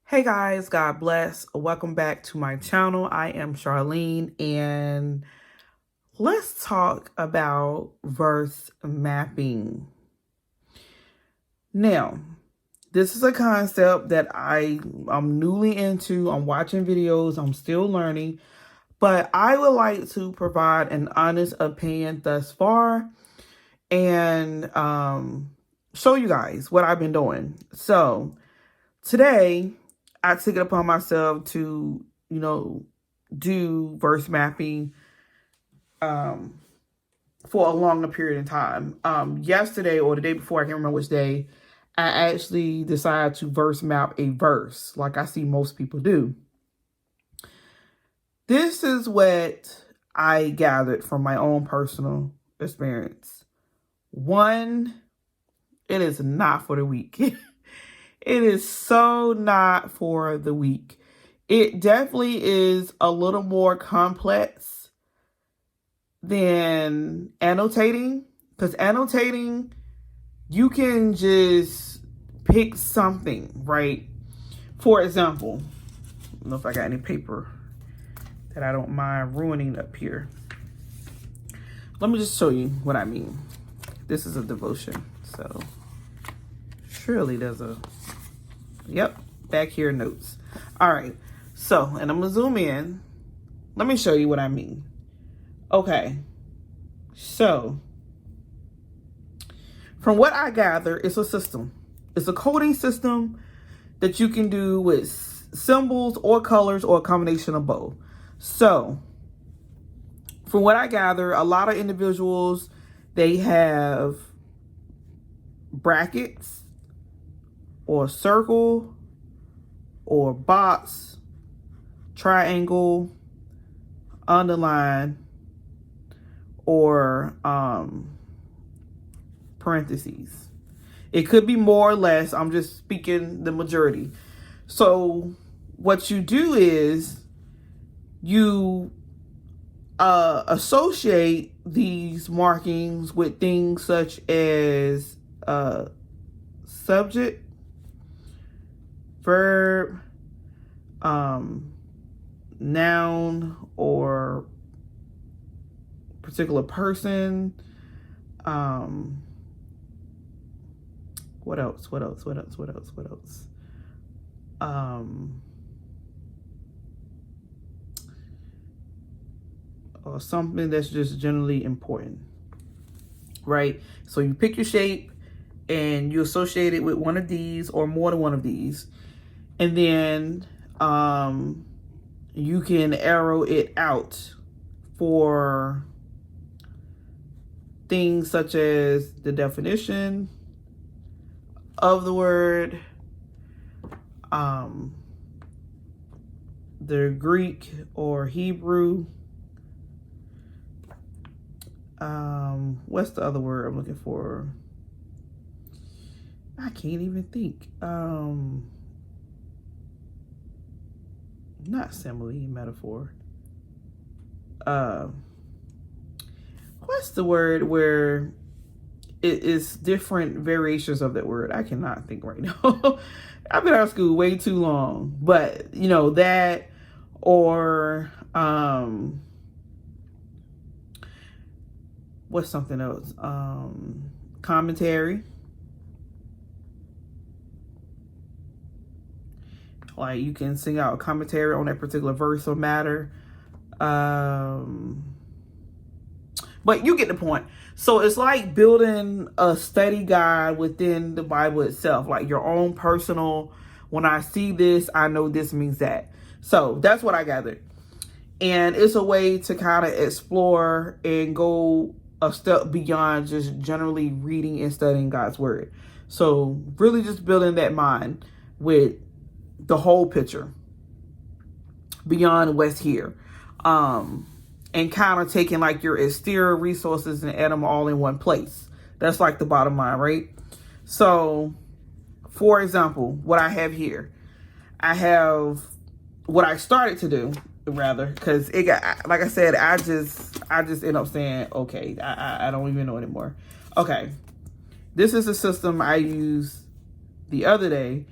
Hey guys, God bless. Welcome back to my channel. I am Charlene and let's talk about verse mapping. Now, this is a concept that I'm newly into. I'm watching videos. I'm still learning, but I would like to provide an honest opinion thus far and show you guys what I've been doing. So today, I took it upon myself to, do verse mapping for a longer period of time. Yesterday or the day before, I can't remember which day, I actually decided to verse map a verse like I see most people do. This is what I gathered from my own personal experience. One, it is not for the weak. It is so not for the weak. It definitely is a little more complex than annotating. Because annotating, you can just pick something, right? For example, I don't know if I got any paper that I don't mind ruining up here. Let me just show you what I mean. This is a devotion, so surely there's a... Yep, back here, notes. All right, so, and I'm going to zoom in. Let me show you what I mean. Okay, so, from what I gather, it's a system. It's a coding system that you can do with symbols or colors or a combination of both. So, from what I gather, a lot of individuals, they have brackets, or circle, or box, triangle, underline, or parentheses. It could be more or less. I'm just speaking the majority. So what you do is you associate these markings with things such as subject, verb, noun, or particular person. What else? Or something that's just generally important, right? So you pick your shape and you associate it with one of these or more than one of these. And then you can arrow it out for things such as the definition of the word, the Greek or Hebrew. What's the other word I'm looking for? I can't even think. Not simile, metaphor. What's the word where it is different variations of that word? I cannot think right now. I've been out of school way too long, but that, or what's something else? Commentary. Like you can sing out a commentary on that particular verse or matter. But you get the point. So it's like building a study guide within the Bible itself, like your own personal, when I see this, I know this means that. So that's what I gathered. And it's a way to kind of explore and go a step beyond just generally reading and studying God's word. So really just building that mind with the whole picture beyond what's here. And kind of taking like your exterior resources and add them all in one place. That's like the bottom line, right? So, for example, what I have here, I have what I started to do, rather, because it got, like I said, I just end up saying, okay, I don't even know anymore. Okay, this is a system I used the other day,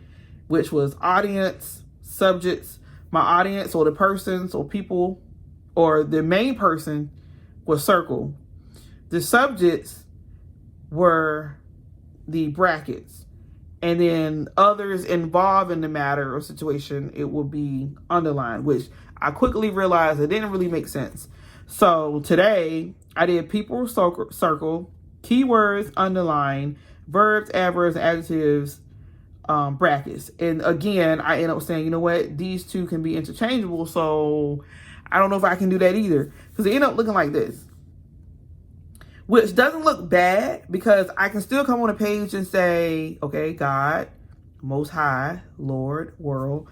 which was audience, subjects, my audience or the persons or people or the main person was circled. The subjects were the brackets. And then others involved in the matter or situation, it will be underlined, which I quickly realized it didn't really make sense. So today I did people circle, keywords underline, verbs, adverbs, adjectives, brackets. And again, I end up saying, you know what, these two can be interchangeable. So I don't know if I can do that either, because it ended up looking like this, which doesn't look bad because I can still come on a page and say, okay, God, Most High, Lord, world.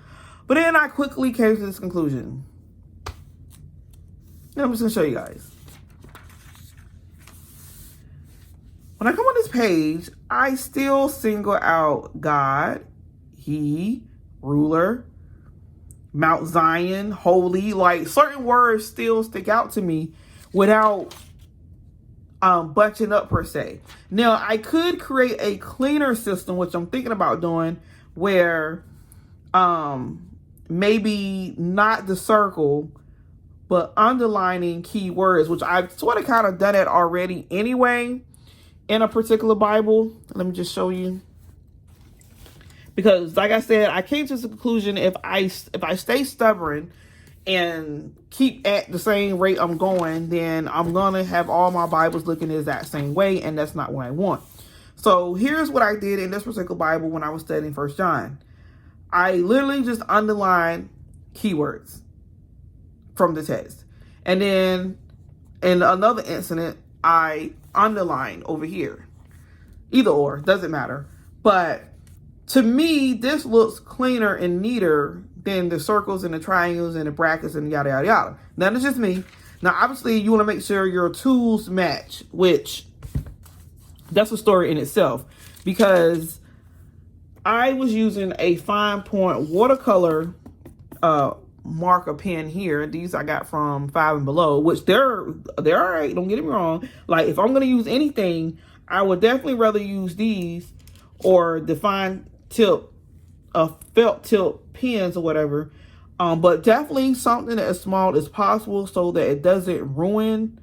But then I quickly came to this conclusion. And I'm just going to show you guys. When I come on this page, I still single out God, He, ruler, Mount Zion, holy. Like certain words still stick out to me without bunching up per se. Now I could create a cleaner system, which I'm thinking about doing, where maybe not the circle, but underlining keywords, which I've sort of kind of done it already anyway in a particular Bible. Let me just show you. Because like I said, I came to the conclusion if I stay stubborn and keep at the same rate I'm going, then I'm going to have all my Bibles looking the exact same way, and that's not what I want. So here's what I did in this particular Bible when I was studying 1 John. I literally just underlined keywords from the text. And then in another incident, I underlined over here. Either or, doesn't matter. But to me, this looks cleaner and neater than the circles and the triangles and the brackets and yada, yada, yada. Now, that's just me. Now, obviously, you want to make sure your tools match, which that's a story in itself. Because I was using a fine point watercolor marker pen here. These I got from 5 and Below, which they're all right. Don't get me wrong. Like, if I'm going to use anything, I would definitely rather use these or the fine tip, felt tip pens or whatever. But definitely something as small as possible so that it doesn't ruin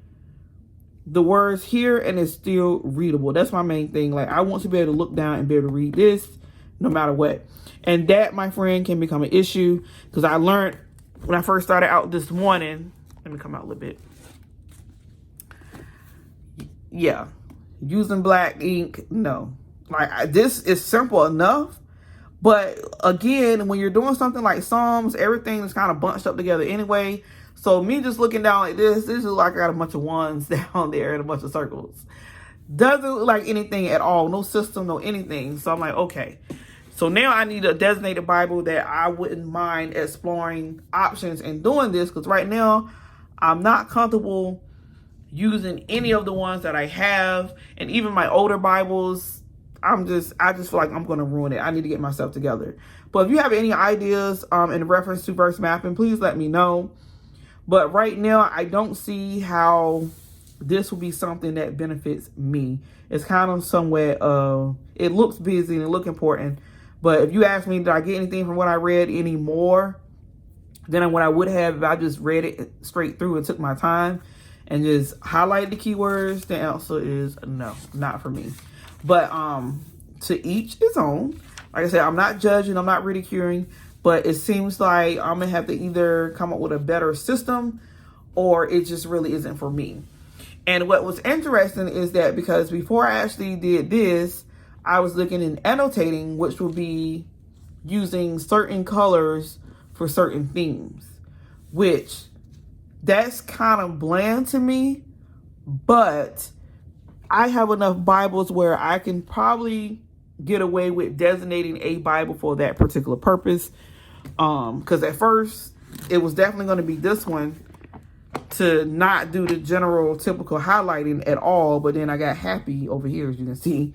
the words here and it's still readable. That's my main thing. Like, I want to be able to look down and be able to read this no matter what. And that, my friend, can become an issue because I learned when I first started out this morning. Let me come out a little bit. Yeah. Using black ink, no. Like, this is simple enough. But again, when you're doing something like Psalms, everything is kind of bunched up together anyway. So me just looking down like this is like I got a bunch of ones down there and a bunch of circles. Doesn't look like anything at all. No system, no anything. So I'm like, okay. So now I need a designated Bible that I wouldn't mind exploring options and doing this. Because right now, I'm not comfortable using any of the ones that I have. And even my older Bibles, I just feel like I'm going to ruin it. I need to get myself together. But if you have any ideas in reference to verse mapping, please let me know. But right now, I don't see how this will be something that benefits me. It's kind of somewhat, it looks busy and it looks important. But if you ask me, did I get anything from what I read any more than what I would have if I just read it straight through and took my time and just highlighted the keywords? The answer is no, not for me. But to each his own. Like I said, I'm not judging, I'm not ridiculing, but it seems like I'm going to have to either come up with a better system or it just really isn't for me. And what was interesting is that because before I actually did this, I was looking and annotating, which would be using certain colors for certain themes, which that's kind of bland to me, but I have enough Bibles where I can probably get away with designating a Bible for that particular purpose. Because at first it was definitely going to be this one to not do the general typical highlighting at all. But then I got happy over here, as you can see.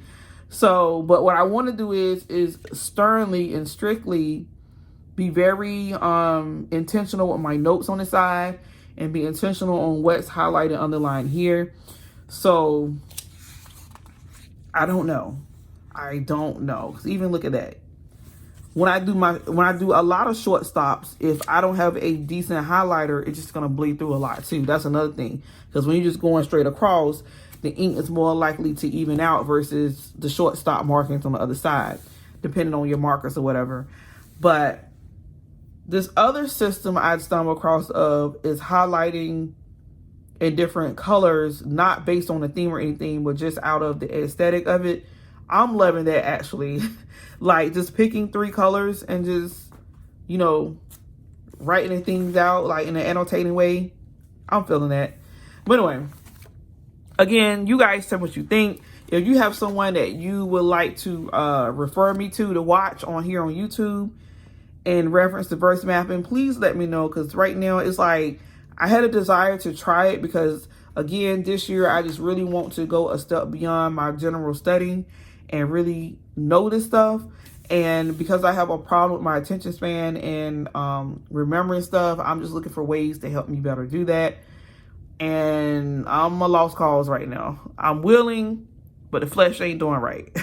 So, but what I want to do is sternly and strictly be very intentional with my notes on the side and be intentional on what's highlighted, underlined here. So I don't know. 'Cause even look at that. when I do a lot of short stops, if I don't have a decent highlighter, it's just gonna bleed through a lot too. That's another thing, because when you're just going straight across, the ink is more likely to even out versus the short stop markings on the other side, depending on your markers or whatever. But this other system I stumbled across of is highlighting in different colors, not based on the theme or anything, but just out of the aesthetic of it. I'm loving that, actually. Like, just picking 3 colors and just, you know, writing things out like in an annotating way. I'm feeling that. But anyway, again, you guys tell me what you think. If you have someone that you would like to refer me to watch on here on YouTube and reference the verse mapping, please let me know, because right now it's like I had a desire to try it because, again, this year I just really want to go a step beyond my general studying and really know this stuff. And because I have a problem with my attention span and remembering stuff, I'm just looking for ways to help me better do that. And I'm a lost cause right now. I'm willing, but the flesh ain't doing right.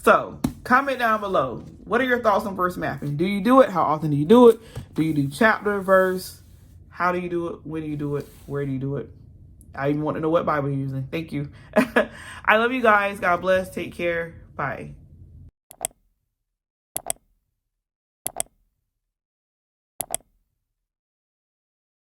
So comment down below. What are your thoughts on verse mapping? Do you do it? How often do you do it? Do you do chapter, verse? How do you do it? When do you do it? Where do you do it? I even want to know what Bible you're using. Thank you. I love you guys. God bless. Take care. Bye.